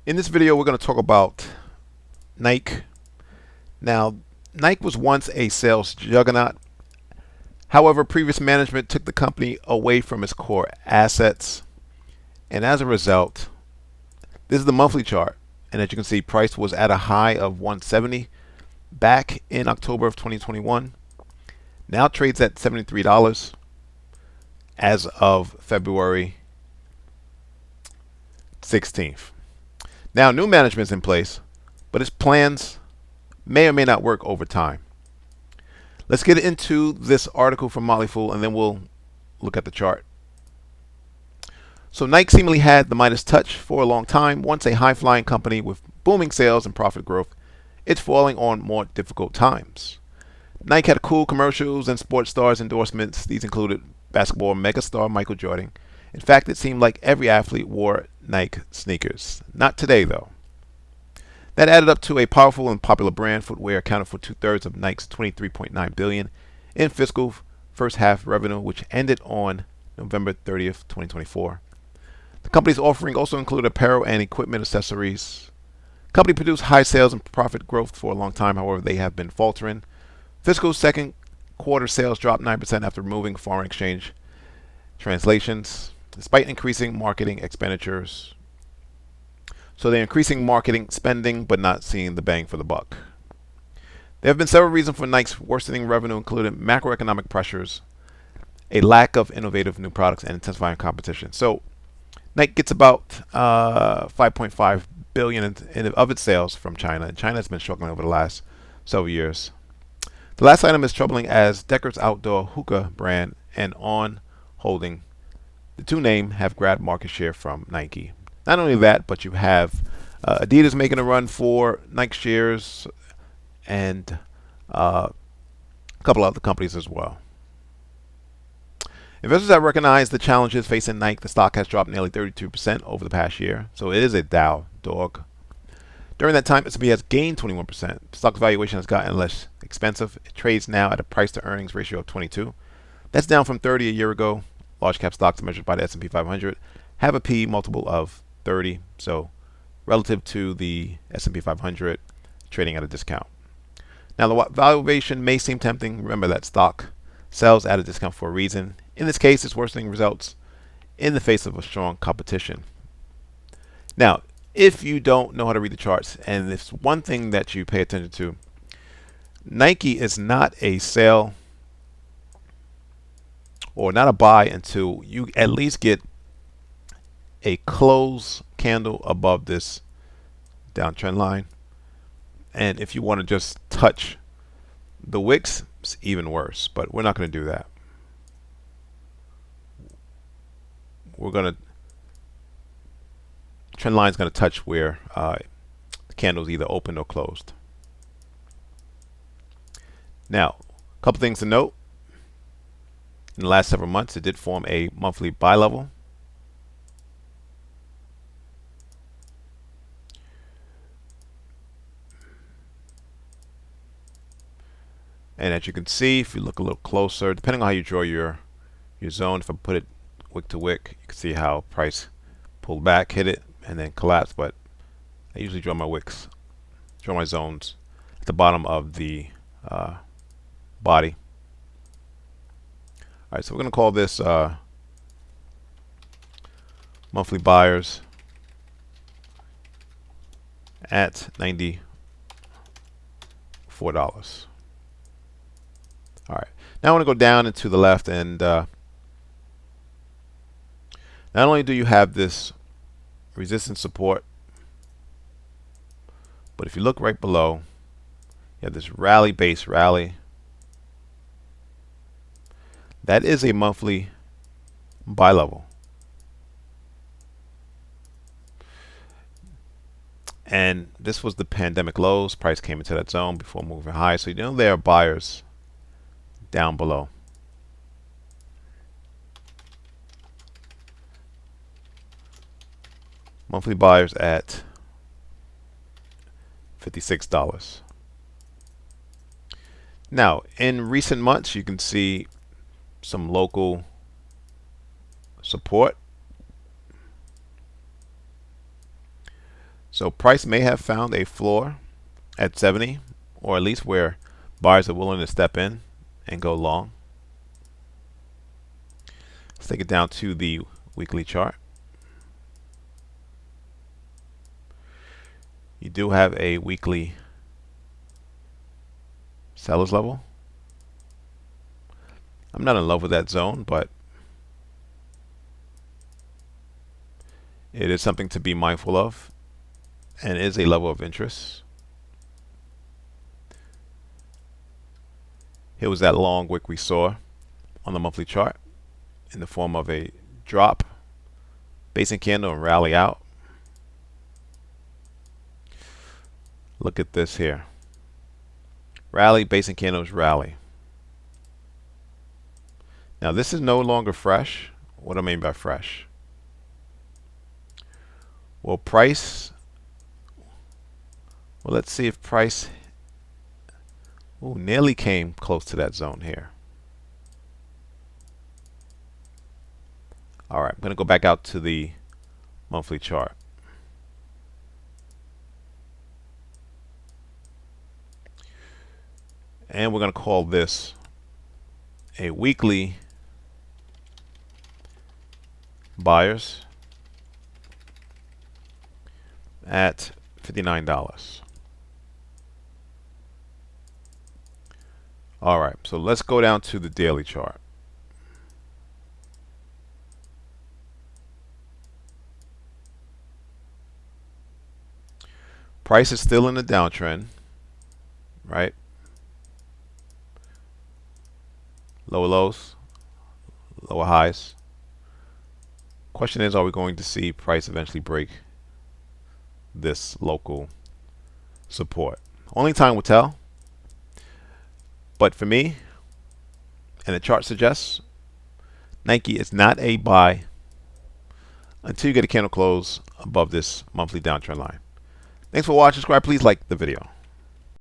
In this video, we're going to talk about Nike. Now, Nike was once a sales juggernaut. However, previous management took the company away from its core assets. And as a result, this is the monthly chart. And as you can see, price was at a high of 170 back in October of 2021. Now trades at $73 as of February 16th. Now, new management's in place, but its plans may or may not work over time. Let's get into this article from Motley Fool, and then we'll look at the chart. So Nike seemingly had the Midas touch for a long time. Once a high-flying company with booming sales and profit growth, it's falling on more difficult times. Nike had cool commercials and sports stars endorsements. These included basketball megastar Michael Jordan. In fact, it seemed like every athlete wore Nike sneakers. Not today, though. That added up to a powerful and popular brand. Footwear accounted for 2/3 of Nike's $23.9 billion in fiscal first half revenue, which ended on November 30th, 2024. The company's offering also included apparel and equipment accessories. The company produced high sales and profit growth for a long time. However, they have been faltering. Fiscal second quarter sales dropped 9% after removing foreign exchange translations, despite increasing marketing expenditures. So they're increasing marketing spending, but not seeing the bang for the buck. There have been several reasons for Nike's worsening revenue, including macroeconomic pressures, a lack of innovative new products, and intensifying competition. So Nike gets about 5.5 billion of its sales from China, and China has been struggling over the last several years. The last item is troubling as Decker's outdoor hookah brand and On Holding, the two names, have grabbed market share from Nike. Not only that, but you have Adidas making a run for Nike shares and a couple other companies as well. Investors have recognized the challenges facing Nike. The stock has dropped nearly 32% over the past year, so it is a Dow dog. During that time, S&P has gained 21%. The stock's valuation has gotten less expensive. It trades now at a price-to-earnings ratio of 22. That's down from 30 a year ago. Large cap stocks measured by the S&P 500 have a P multiple of 30, so relative to the S&P 500, trading at a discount. Now, the valuation may seem tempting. Remember that stock sells at a discount for a reason. In this case, it's worsening results in the face of a strong competition. Now, if you don't know how to read the charts, and it's one thing that you pay attention to, Nike is not a sell or not a buy until you at least get a close candle above this downtrend line. And if you want to just touch the wicks, it's even worse, but we're not going to do that. We're going to, trend line is going to touch where the candle is either open or closed. Now, a couple things to note. In the last several months, it did form a monthly buy level. And as you can see, if you look a little closer, depending on how you draw your zone, if I put it wick to wick, you can see how price pulled back, hit it, and then collapsed. But I usually draw my wicks, draw my zones at the bottom of the body. All right, so we're going to call this monthly buyers at $94. All right, now I want to go down and to the left, and not only do you have this resistance support, but if you look right below, you have this rally, base rally. That is a monthly buy level. And this was the pandemic lows. Price came into that zone before moving high. So you know there are buyers down below. Monthly buyers at $56. Now, in recent months, you can see some local support. So price may have found a floor at 70, or at least where buyers are willing to step in and go long. Let's take it down to the weekly chart. You do have a weekly seller's level. I'm not in love with that zone, but it is something to be mindful of and is a level of interest. Here was that long wick we saw on the monthly chart in the form of a drop, basic candle, and rally out. Look at this here. Rally, basic candles, rally. Now this is no longer fresh. What do I mean by fresh? Well, price. Well, let's see if price nearly came close to that zone here. All right, I'm going to go back out to the monthly chart. And we're going to call this a weekly buyers at $59. All right, so let's go down to the daily chart. Price is still in the downtrend, right? Lower lows, lower highs. Question is, are we going to see price eventually break this local support? Only time will tell. But for me, and the chart suggests, Nike is not a buy until you get a candle close above this monthly downtrend line. Thanks for watching. Subscribe. Please like the video.